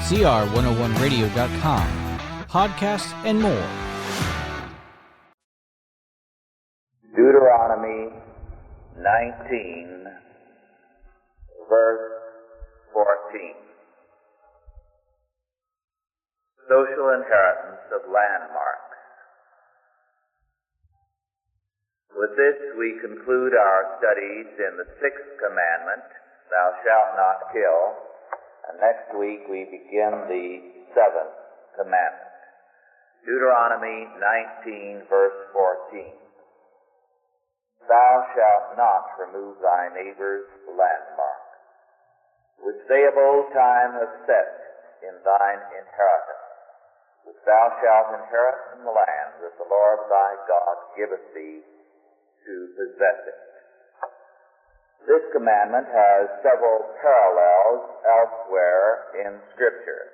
CR101radio.com, podcasts, and more. Deuteronomy 19, verse 14. Social inheritance of landmarks. With this, we conclude our studies in the sixth commandment, thou shalt not kill, and next week we begin the seventh commandment. Deuteronomy 19, verse 14. Thou shalt not remove thy neighbor's landmark, which they of old time have set in thine inheritance, which thou shalt inherit in the land that the Lord thy God giveth thee to possess it. This commandment has several parallels elsewhere in Scripture.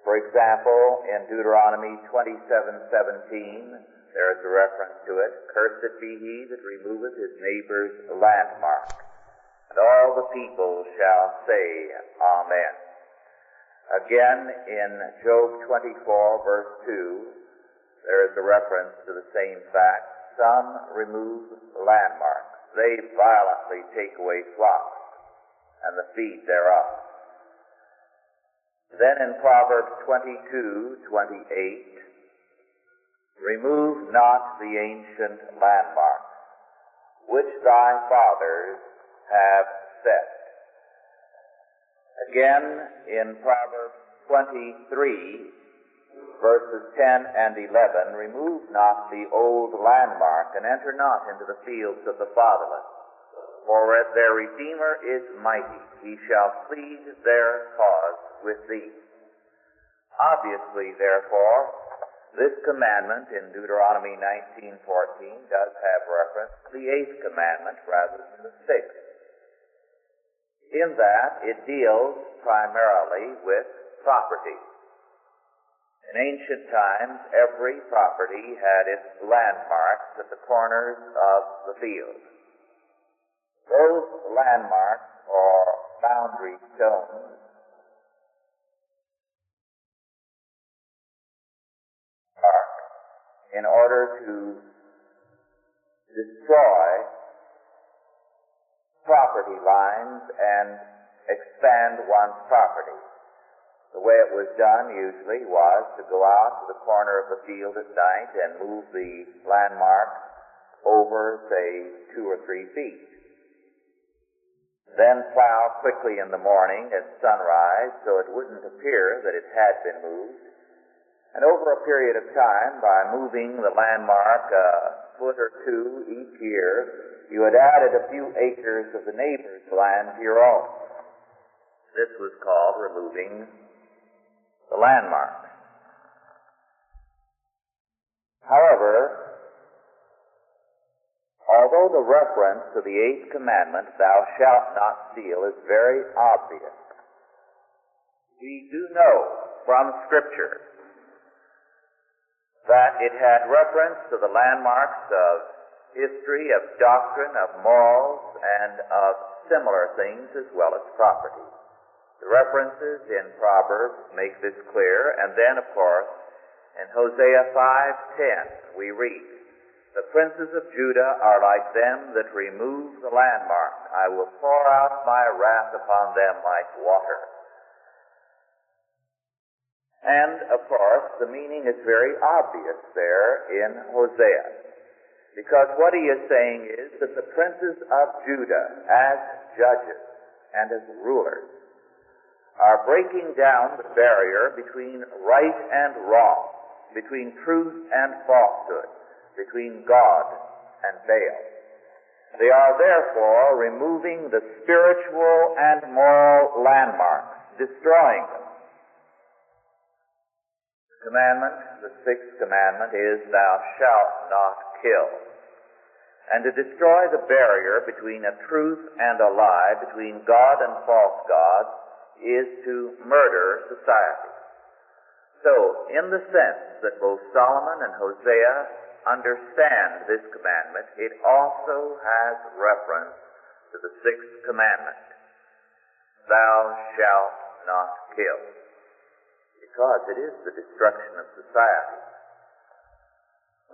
For example, in Deuteronomy 27:17, there is a reference to it, cursed be he that removeth his neighbor's landmark. And all the people shall say, Amen. Again, in Job 24, verse 2, there is a reference to the same fact. Some remove landmarks. They violently take away flocks and the feed thereof. Then in Proverbs 22:28, remove not the ancient landmarks, which thy fathers have set. Again, in Proverbs 23, verses 10 and 11, remove not the old landmark, and enter not into the fields of the fatherless. For their Redeemer is mighty, he shall plead their cause with thee. Obviously, therefore, this commandment in Deuteronomy 19:14 does have reference to the eighth commandment rather than the sixth, in that it deals primarily with property. In ancient times, every property had its landmarks at the corners of the field. Those landmarks, or boundary stones, in order to destroy property lines and expand one's property. The way it was done usually was to go out to the corner of the field at night and move the landmark over, say, 2 or 3 feet. Then plow quickly in the morning at sunrise so it wouldn't appear that it had been moved. And over a period of time, by moving the landmark a foot or two each year, you had added a few acres of the neighbor's land to your own. This was called removing the landmark. However, although the reference to the eighth commandment, thou shalt not steal, is very obvious, we do know from Scripture that it had reference to the landmarks of history, of doctrine, of morals, and of similar things as well as property. The references in Proverbs make this clear, and then, of course, in Hosea 5:10, we read, the princes of Judah are like them that remove the landmark. I will pour out my wrath upon them like water. And, of course, the meaning is very obvious there in Hosea, because what he is saying is that the princes of Judah, as judges and as rulers, are breaking down the barrier between right and wrong, between truth and falsehood, between God and Baal. They are therefore removing the spiritual and moral landmarks, destroying them. The commandment, the sixth commandment, is thou shalt not kill. And to destroy the barrier between a truth and a lie, between God and false gods, is to murder society. So, in the sense that both Solomon and Hosea understand this commandment, it also has reference to the sixth commandment. Thou shalt not kill. because it is the destruction of society.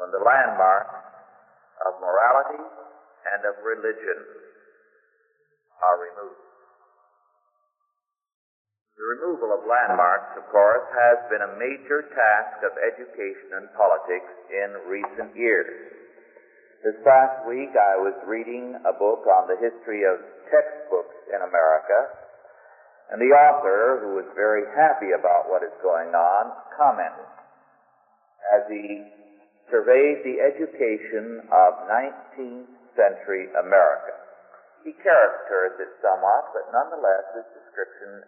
When the landmarks of morality and of religion are removed. The removal of landmarks, of course, has been a major task of education and politics in recent years. This past week I was reading a book on the history of textbooks in America, and the author, who was very happy about what is going on, commented as he surveyed the education of 19th century America. He caricatures it somewhat, but nonetheless his description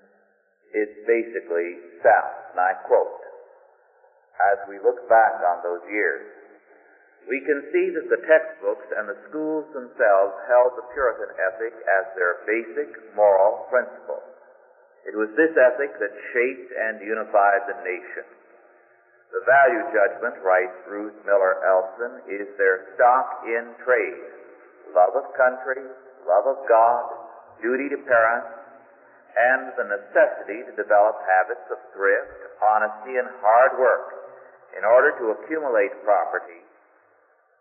is basically sound, and I quote, "As we look back on those years, we can see that the textbooks and the schools themselves held the Puritan ethic as their basic moral principle. It was this ethic that shaped and unified the nation. The value judgment," writes Ruth Miller Elson, "is their stock in trade: love of country, love of God, duty to parents, and the necessity to develop habits of thrift, honesty, and hard work in order to accumulate property,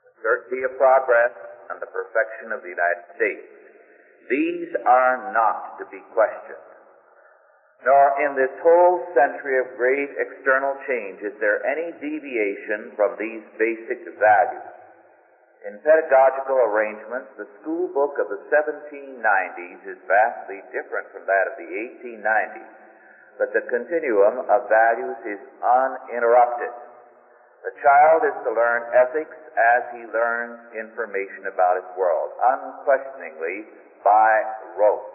the certainty of progress, and the perfection of the United States. These are not to be questioned. Nor in this whole century of great external change is there any deviation from these basic values. In pedagogical arrangements, the school book of the 1790s is vastly different from that of the 1890s, but the continuum of values is uninterrupted. The child is to learn ethics as he learns information about his world, unquestioningly by rote.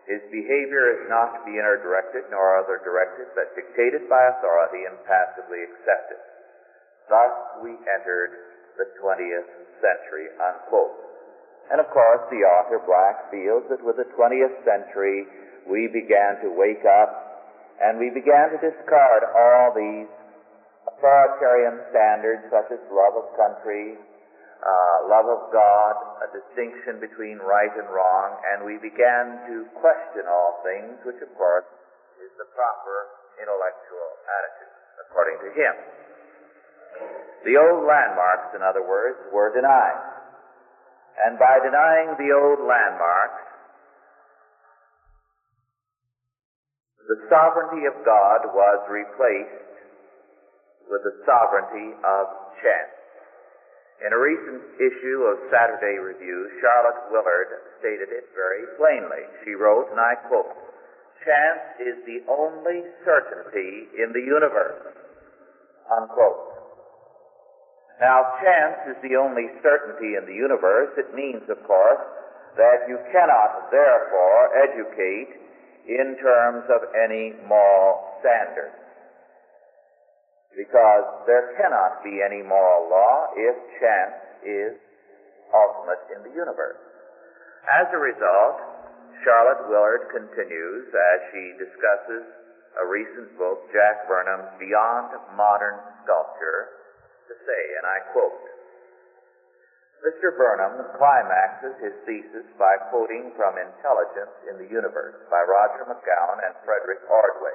His behavior is not to be inner-directed nor other-directed, but dictated by authority and passively accepted. Thus we entered the 20th century," unquote. And of course the author Black feels that with the 20th century we began to wake up and we began to discard all these authoritarian standards such as love of country, love of God, a distinction between right and wrong, and we began to question all things, which of course is the proper intellectual attitude, according to him. The old landmarks, in other words, were denied. And by denying the old landmarks, the sovereignty of God was replaced with the sovereignty of chance. In a recent issue of Saturday Review, Charlotte Willard stated it very plainly. She wrote, and I quote, "Chance is the only certainty in the universe," unquote. Now, chance is the only certainty in the universe. It means, of course, that you cannot, therefore, educate in terms of any moral standard, because there cannot be any moral law if chance is ultimate in the universe. As a result, Charlotte Willard continues as she discusses a recent book, Jack Burnham's Beyond Modern Sculpture, to say, and I quote, Mr. Burnham climaxes his thesis by quoting from Intelligence in the Universe by Roger McGowan and Frederick Ordway.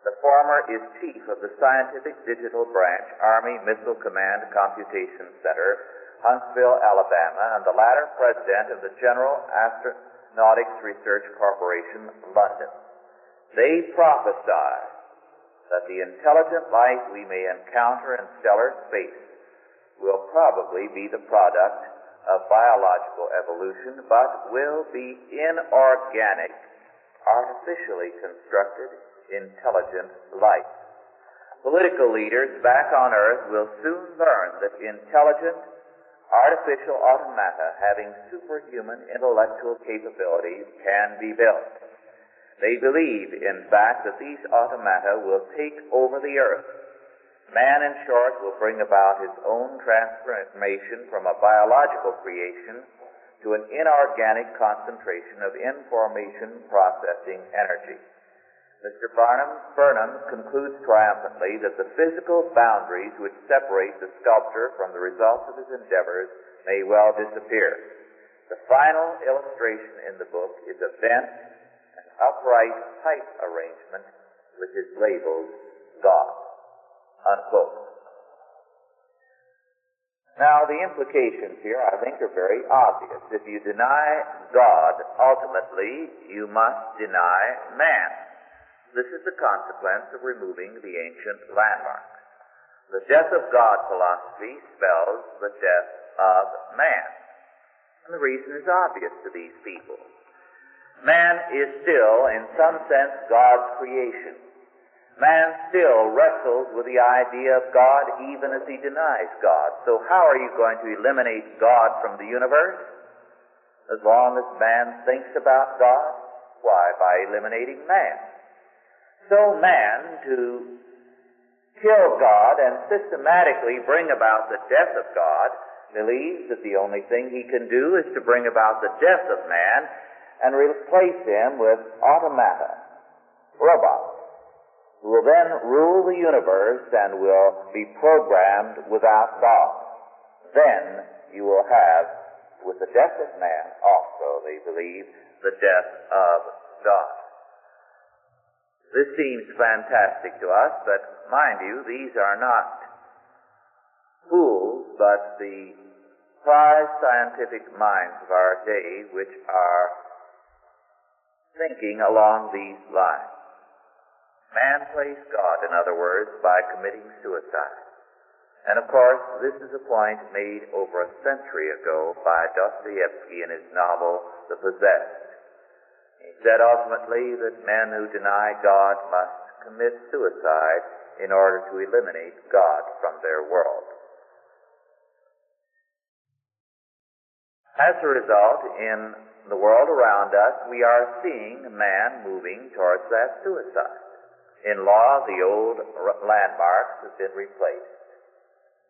The former is chief of the Scientific Digital Branch, Army Missile Command Computation Center, Huntsville, Alabama, and the latter president of the General Astronautics Research Corporation, London. They prophesy that the intelligent life we may encounter in stellar space will probably be the product of biological evolution, but will be inorganic, artificially constructed, intelligent life. Political leaders back on Earth will soon learn that intelligent, artificial automata having superhuman intellectual capabilities can be built. They believe, in fact, that these automata will take over the earth. Man, in short, will bring about his own transformation from a biological creation to an inorganic concentration of information processing energy. Mr. Burnham concludes triumphantly that the physical boundaries which separate the sculptor from the results of his endeavors may well disappear. The final illustration in the book is a bent, upright pipe arrangement which is labeled God. Unquote. Now, the implications here, I think, are very obvious. If you deny God, ultimately, you must deny man. This is the consequence of removing the ancient landmarks. The death of God philosophy spells the death of man. And the reason is obvious to these people. Man is still, in some sense, God's creation. Man still wrestles with the idea of God even as he denies God. So how are you going to eliminate God from the universe? As long as man thinks about God? Why, by eliminating man. So man, to kill God and systematically bring about the death of God, believes that the only thing he can do is to bring about the death of man and replace him with automata, robots, who will then rule the universe and will be programmed without God. Then you will have, with the death of man also, they believe, the death of God. This seems fantastic to us, but mind you, these are not fools, but the prized scientific minds of our day which are thinking along these lines. Man plays God, in other words, by committing suicide. And of course, this is a point made over a century ago by Dostoevsky in his novel, The Possessed. He said ultimately that men who deny God must commit suicide in order to eliminate God from their world. As a result, in the world around us, we are seeing man moving towards that suicide. In law, the old landmarks have been replaced.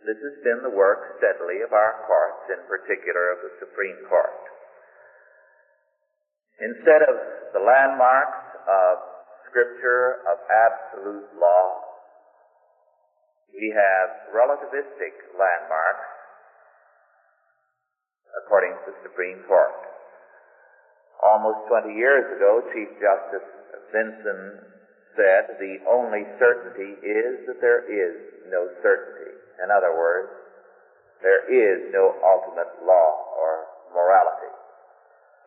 This has been the work steadily of our courts, in particular of the Supreme Court. Instead of the landmarks of Scripture, of absolute law, we have relativistic landmarks according to the Supreme Court. Almost 20 years ago, Chief Justice Vinson said, the only certainty is that there is no certainty. In other words, there is no ultimate law or morality.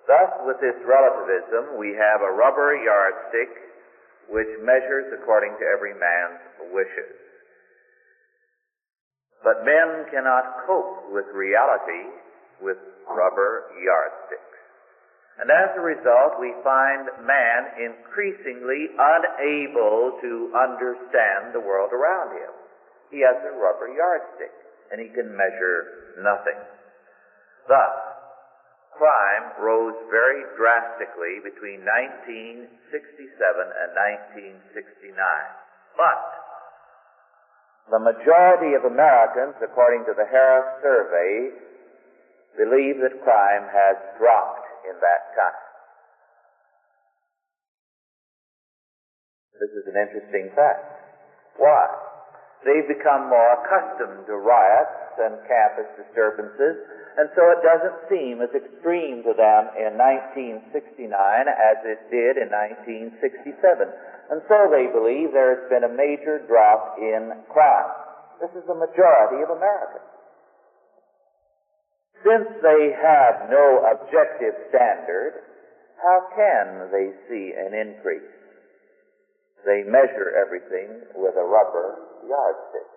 Thus, with this relativism, we have a rubber yardstick which measures according to every man's wishes. But men cannot cope with reality with rubber yardsticks. And as a result, we find man increasingly unable to understand the world around him. He has a rubber yardstick, and he can measure nothing. Thus, crime rose very drastically between 1967 and 1969. But the majority of Americans, according to the Harris survey, believe that crime has dropped in that time. This is an interesting fact. Why? They've become more accustomed to riots and campus disturbances, and so it doesn't seem as extreme to them in 1969 as it did in 1967. And so they believe there has been a major drop in crime. This is the majority of Americans. Since they have no objective standard, how can they see an increase? They measure everything with a rubber yardstick.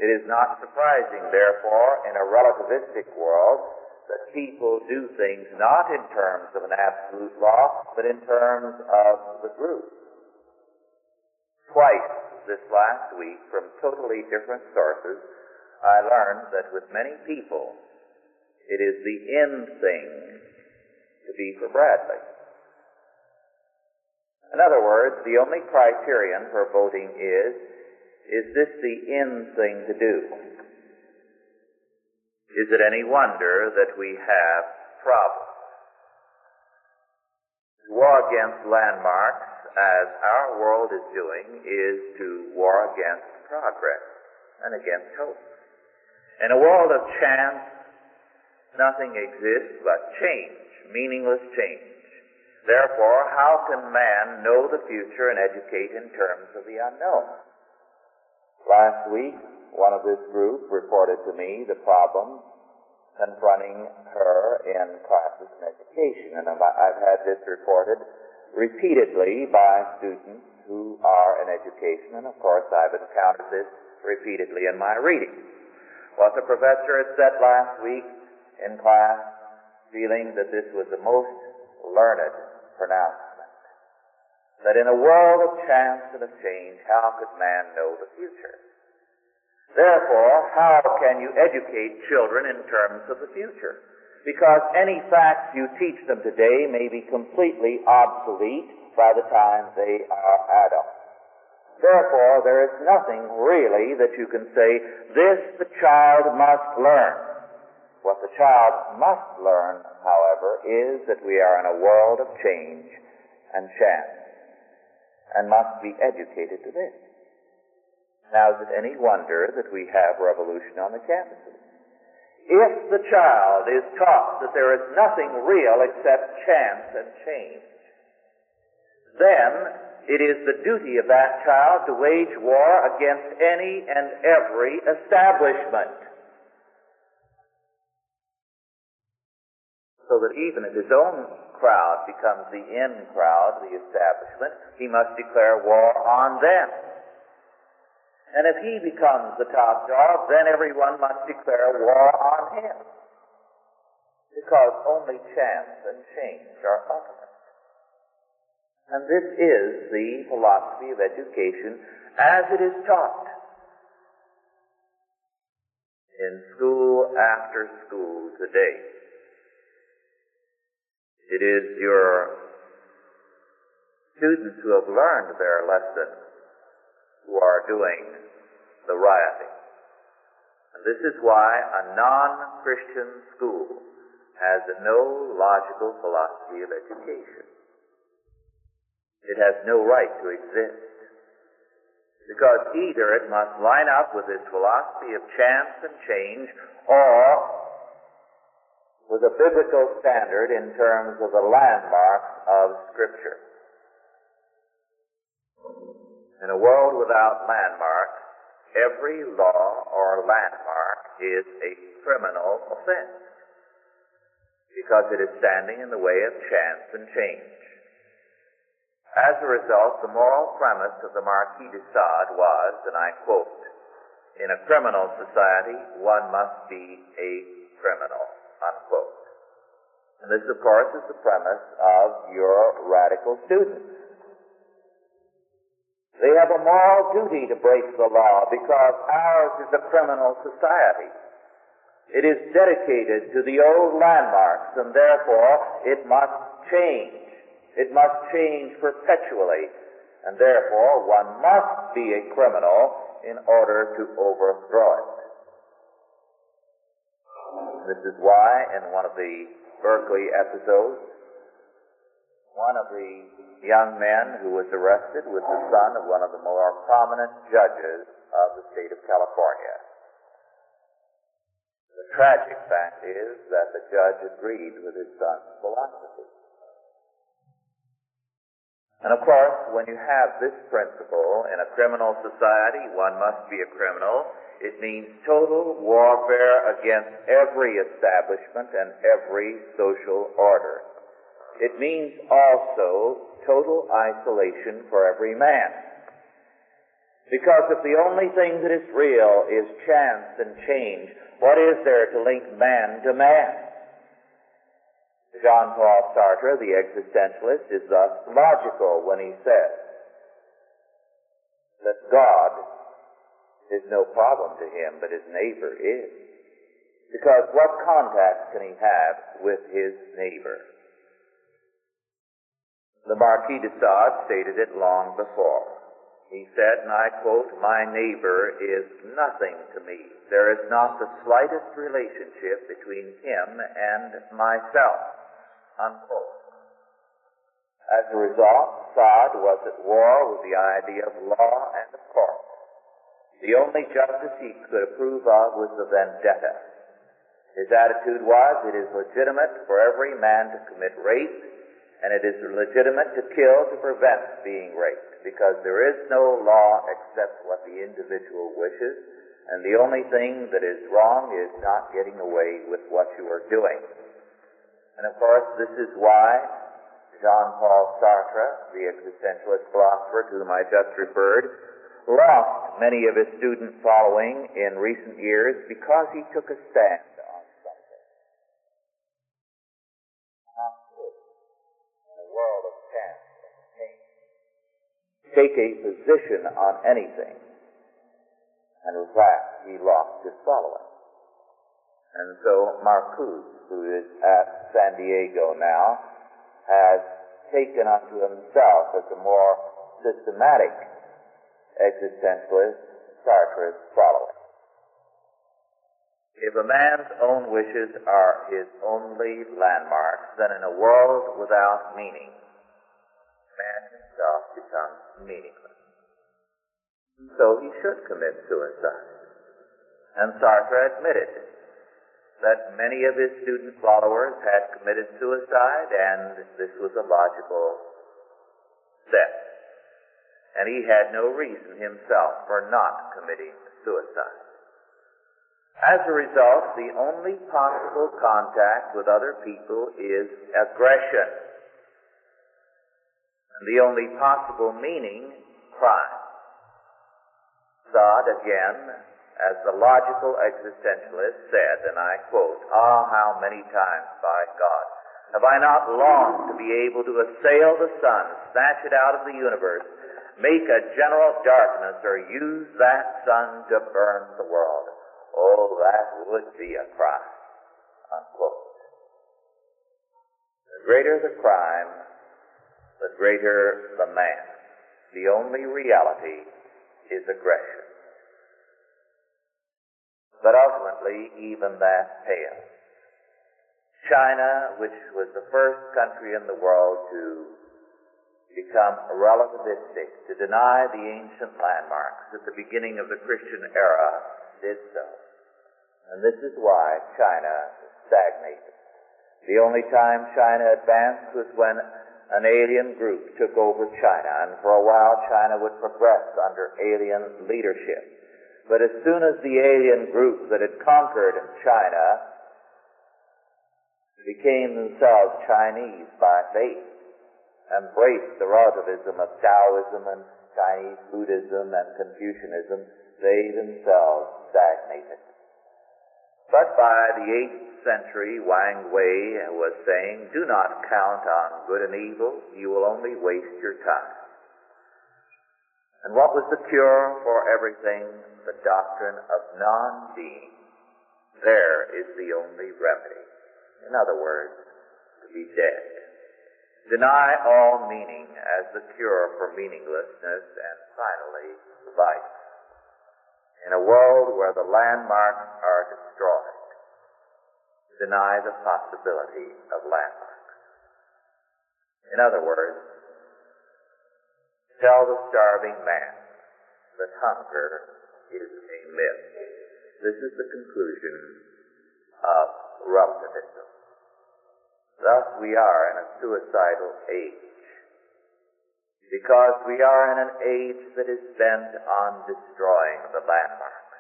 It is not surprising, therefore, in a relativistic world, that people do things not in terms of an absolute law, but in terms of the group. Twice this last week, from totally different sources, I learned that with many people, it is the end thing to be for Bradley. In other words, the only criterion for voting is this the end thing to do? Is it any wonder that we have problems? To war against landmarks, as our world is doing, is to war against progress and against hope. In a world of chance, nothing exists but change, meaningless change. Therefore, how can man know the future and educate in terms of the unknown? Last week, one of this group reported to me the problem confronting her in classes in education, and I've had this reported repeatedly by students who are in education, and of course I've encountered this repeatedly in my reading. What the professor had said last week in class, feeling that this was the most learned pronouncement, that in a world of chance and of change, how could man know the future? Therefore, how can you educate children in terms of the future? Because any facts you teach them today may be completely obsolete by the time they are adults. Therefore, there is nothing really that you can say, this the child must learn. What the child must learn, however, is that we are in a world of change and chance, and must be educated to this. Now, is it any wonder that we have revolution on the campuses? If the child is taught that there is nothing real except chance and change, then it is the duty of that child to wage war against any and every establishment, so that even if his own crowd becomes the in crowd, the establishment, he must declare war on them. And if he becomes the top dog, then everyone must declare war on him, because only chance and change are ultimate. And this is the philosophy of education as it is taught in school after school today. It is your students who have learned their lesson who are doing the rioting. And this is why a non-Christian school has no logical philosophy of education. It has no right to exist, because either it must line up with its philosophy of chance and change, or with a biblical standard in terms of the landmarks of Scripture. In a world without landmarks, every law or landmark is a criminal offense, because it is standing in the way of chance and change. As a result, the moral premise of the Marquis de Sade was, and I quote, "In a criminal society, one must be a criminal," unquote. And this, of course, is the premise of your radical students. They have a moral duty to break the law, because ours is a criminal society. It is dedicated to the old landmarks, and therefore it must change. It must change perpetually, and therefore one must be a criminal in order to overthrow it. This is why in one of the Berkeley episodes, one of the young men who was arrested was the son of one of the more prominent judges of the state of California. The tragic fact is that the judge agreed with his son's philosophy. And of course, when you have this principle in a criminal society, one must be a criminal, it means total warfare against every establishment and every social order. It means also total isolation for every man. Because if the only thing that is real is chance and change, what is there to link man to man? Jean Paul Sartre, the existentialist, is thus logical when he says that God is no problem to him, but his neighbor is. Because what contact can he have with his neighbor? The Marquis de Sade stated it long before. He said, and I quote, "My neighbor is nothing to me. There is not the slightest relationship between him and myself," unquote. As a result, Sade was at war with the idea of law and of court. The only justice he could approve of was the vendetta. His attitude was, it is legitimate for every man to commit rape, and it is legitimate to kill to prevent being raped. because there is no law except what the individual wishes, and the only thing that is wrong is not getting away with what you are doing. And of course, this is why Jean-Paul Sartre, the existentialist philosopher to whom I just referred, lost many of his student following in recent years because he took a stand on something. In a world of chance and change, take a position on anything, and with that he lost his following. And so Marcuse, who is at San Diego now, has taken unto himself as a more systematic existentialist Sartre's following. If a man's own wishes are his only landmarks, then in a world without meaning, man himself becomes meaningless. So he should commit suicide. And Sartre admitted that many of his student followers had committed suicide, and this was a logical step. And he had no reason himself for not committing suicide. As a result, the only possible contact with other people is aggression. And the only possible meaning, crime. God, again, as the logical existentialist said, and I quote, "Ah, how many times, by God, have I not longed to be able to assail the sun, snatch it out of the universe, make a general darkness, or use that sun to burn the world. Oh, that would be a crime," unquote. The greater the crime, the greater the man. The only reality is aggression. But ultimately, even that pales. China, which was the first country in the world to become relativistic, to deny the ancient landmarks at the beginning of the Christian era, did so. And this is why China stagnated. The only time China advanced was when an alien group took over China, and for a while China would progress under alien leadership. But as soon as the alien group that had conquered China became themselves Chinese by faith, embraced the relativism of Taoism and Chinese Buddhism and Confucianism, they themselves stagnated. But by the 8th century, Wang Wei was saying, "Do not count on good and evil, you will only waste your time." And what was the cure for everything? The doctrine of non-being. There is the only remedy. In other words, to be dead. Deny all meaning as the cure for meaninglessness, and finally, vice. In a world where the landmarks are destroyed, deny the possibility of landmarks. In other words, tell the starving man that hunger is a myth. This is the conclusion of relativism. Thus we are in a suicidal age, because we are in an age that is bent on destroying the landmarks.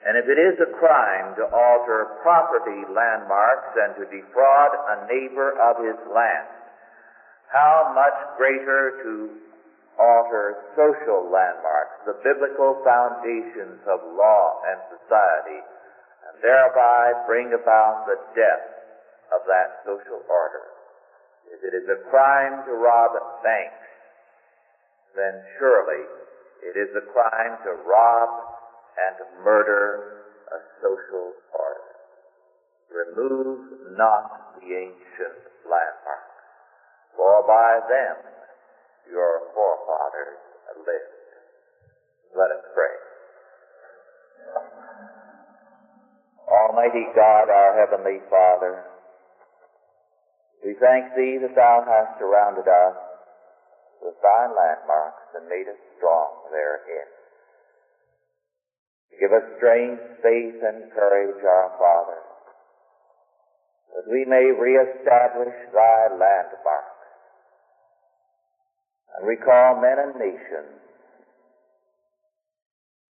And if it is a crime to alter property landmarks and to defraud a neighbor of his land, how much greater to alter social landmarks, the biblical foundations of law and society, and thereby bring about the death of that social order. If it is a crime to rob banks, then surely it is a crime to rob and to murder a social order. Remove not the ancient landmarks, for by them your forefathers lived. Let us pray. Almighty God, our Heavenly Father, we thank Thee that Thou hast surrounded us with Thy landmarks and made us strong therein. Give us strength, faith, and courage, our Father, that we may reestablish Thy landmarks And recall men and nations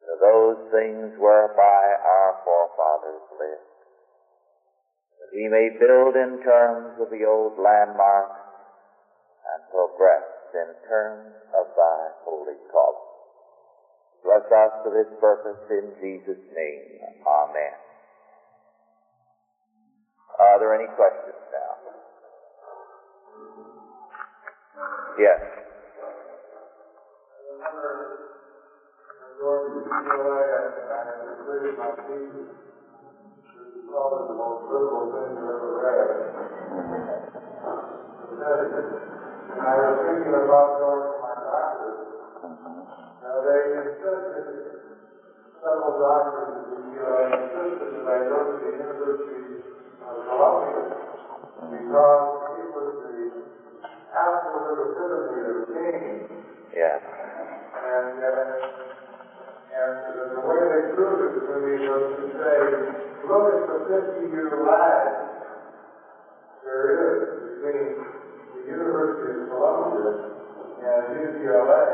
to those things whereby our forefathers lived, that we may build in terms of the old landmarks and progress in terms of thy holy calling. Bless us for this purpose in Jesus' name. Amen. Are there any questions now? Yes. And I was thinking about going to my doctor. Now, they insisted, several doctors at UCLA insisted that I go to the University of Columbia because it was the absolute epitome of pain. Yes. And the way they proved it to me was to say, look at the 50-year lag there is between the University of Columbia and UCLA.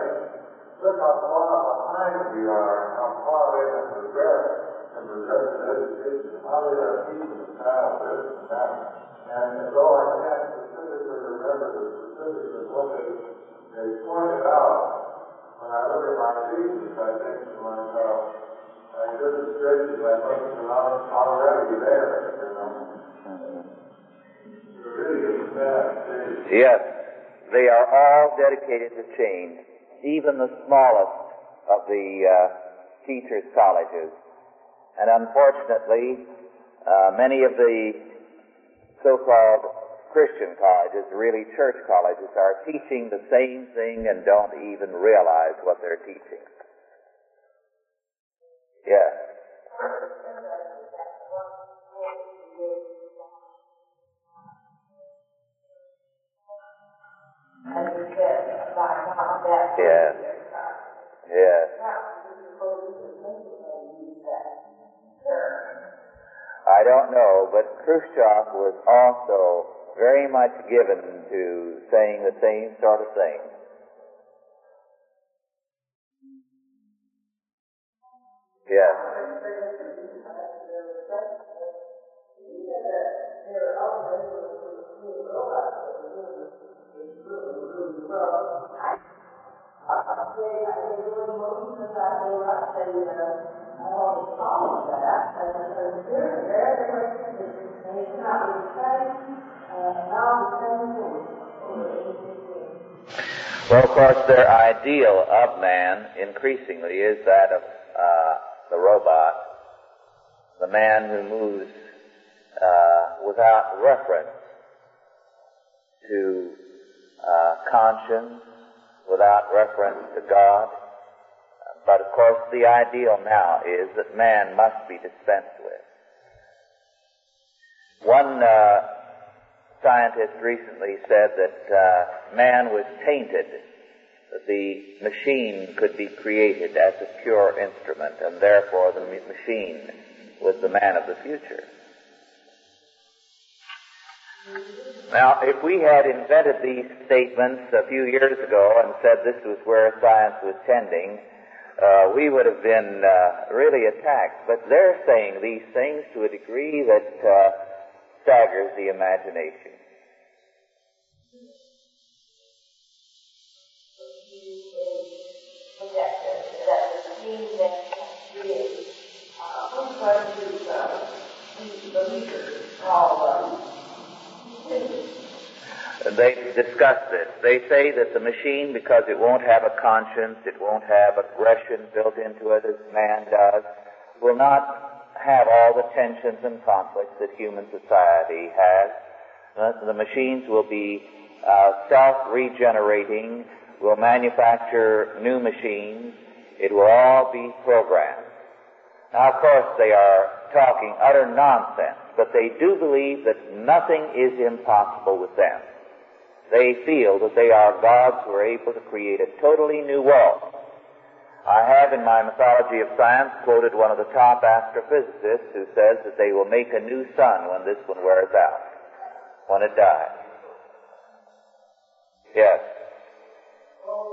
Look how far behind we are, how far they have progressed in regards to education, how they have teaching the style, this and that. And though I can't specifically remember the specifics of what they pointed out, when I look at my thesis, I think to myself, my goodness gracious, I must have been already there, you know. Yes, they are all dedicated to change, even the smallest of the teachers' colleges. And unfortunately, many of the so-called Christian colleges, really church colleges, are teaching the same thing and don't even realize what they're teaching. Yes. Yes. Yes. I don't know, but Khrushchev was also very much given to saying the same sort of thing. Yes. Well, of course, their ideal of man increasingly is that of the robot, the man who moves without reference to conscience, without reference to God. But, of course, the ideal now is that man must be dispensed with. One scientist recently said that man was tainted, that the machine could be created as a pure instrument, and therefore the machine was the man of the future. Now, if we had invented these statements a few years ago and said this was where science was tending, we would have been really attacked. But they're saying these things to a degree that staggers the imagination. They discuss this. They say that the machine, because it won't have a conscience, it won't have aggression built into it as man does, will not have all the tensions and conflicts that human society has. The machines will be self-regenerating, will manufacture new machines. It will all be programmed. Now, of course, they are talking utter nonsense, but they do believe that nothing is impossible with them. They feel that they are gods who are able to create a totally new world. I have in my Mythology of Science quoted one of the top astrophysicists who says that they will make a new sun when this one wears out, when it dies. Yes. Well,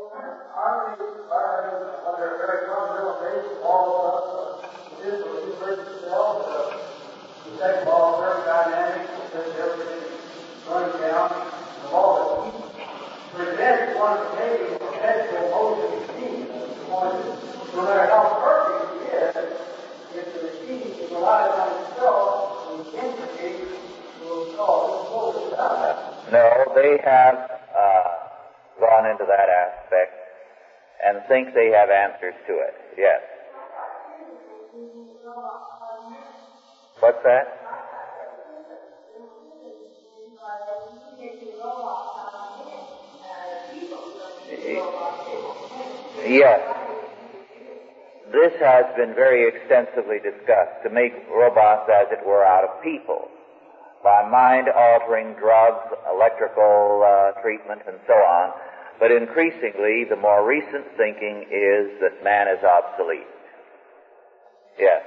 No, they have gone into that aspect and think they have answers to it. Yes. What's that? Yes. This has been very extensively discussed, to make robots, as it were, out of people, by mind-altering drugs, electrical treatment, and so on. But increasingly, the more recent thinking is that man is obsolete. Yes.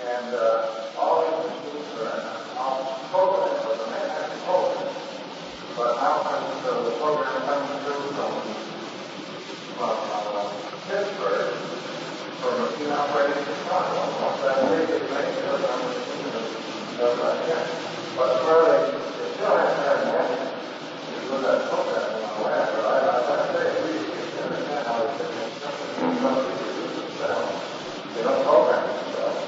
And all of the things are programmed for the man has to program. But now the program comes through from Pittsburgh for machine operated in Chicago. Once that big is made, goes on the machine and does that again. But where they still have to have managed to do that programming on the web. But I say we understand how they do themselves. They don't program themselves.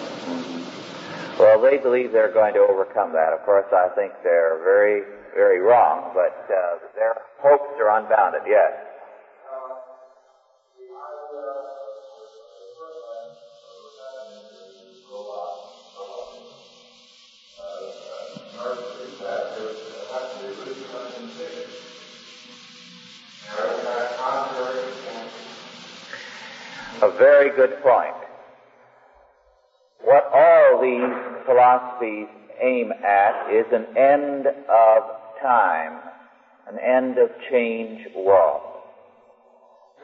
Well, they believe they're going to overcome that. Of course, I think they're very, very wrong, but their hopes are unbounded, yes. A very good point. What all these philosophies aim at is an end of time, an end of change world,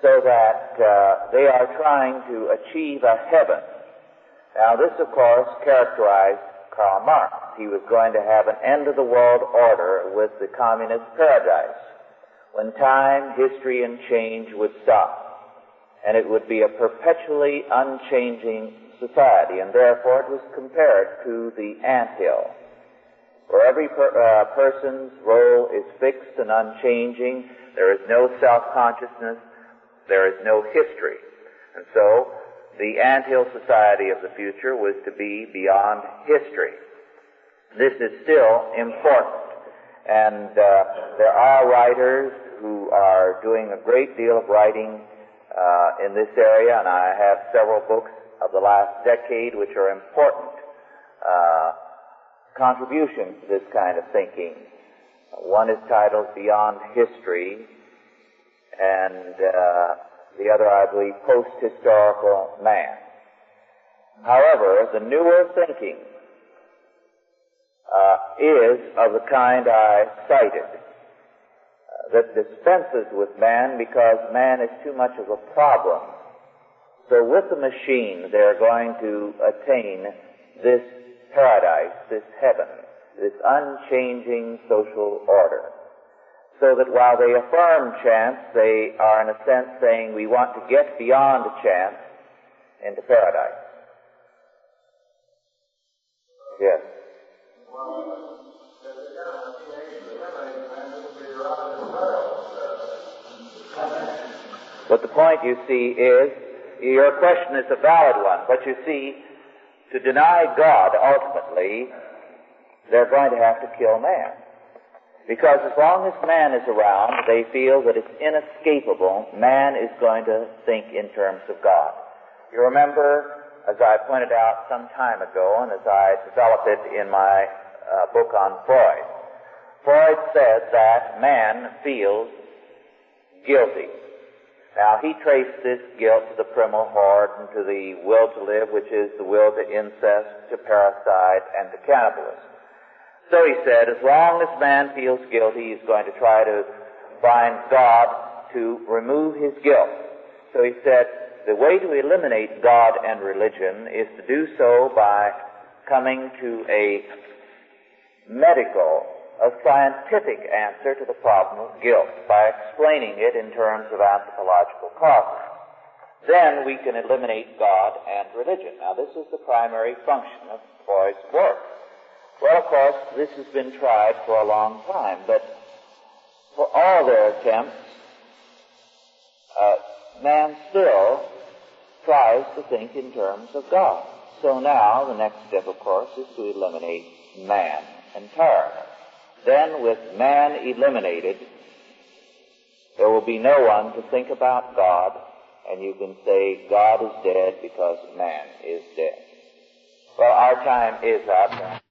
so that they are trying to achieve a heaven. Now this, of course, characterized Karl Marx. He was going to have an end of the world order with the communist paradise, when time, history, and change would stop, and it would be a perpetually unchanging society, and therefore it was compared to the anthill, where every person's role is fixed and unchanging. There is no self-consciousness, there is no history. And so the anthill society of the future was to be beyond history. This is still important, and there are writers who are doing a great deal of writing in this area, and I have several books of the last decade which are important contributions to this kind of thinking. One is titled Beyond History, and the other, I believe, Post-Historical Man. However, the newer thinking is of the kind I cited, that dispenses with man because man is too much of a problem. So with the machine, they're going to attain this paradise, this heaven, this unchanging social order. So that while they affirm chance, they are in a sense saying we want to get beyond chance into paradise. Yes. But the point, you see, is, your question is a valid one, but you see, to deny God, ultimately, they're going to have to kill man. Because as long as man is around, they feel that it's inescapable, man is going to think in terms of God. You remember, as I pointed out some time ago, and as I developed it in my book on Freud, Freud said that man feels guilty. Now, he traced this guilt to the primal horde and to the will to live, which is the will to incest, to parricide, and to cannibalism. So he said, as long as man feels guilty, he's going to try to find God to remove his guilt. So he said, the way to eliminate God and religion is to do so by coming to a scientific answer to the problem of guilt, by explaining it in terms of anthropological causes. Then we can eliminate God and religion. Now, this is the primary function of Freud's work. Well, of course, this has been tried for a long time, but for all their attempts, man still tries to think in terms of God. So now, the next step, of course, is to eliminate man entirely. Then, with man eliminated, there will be no one to think about God, and you can say God is dead because man is dead. Well, our time is up.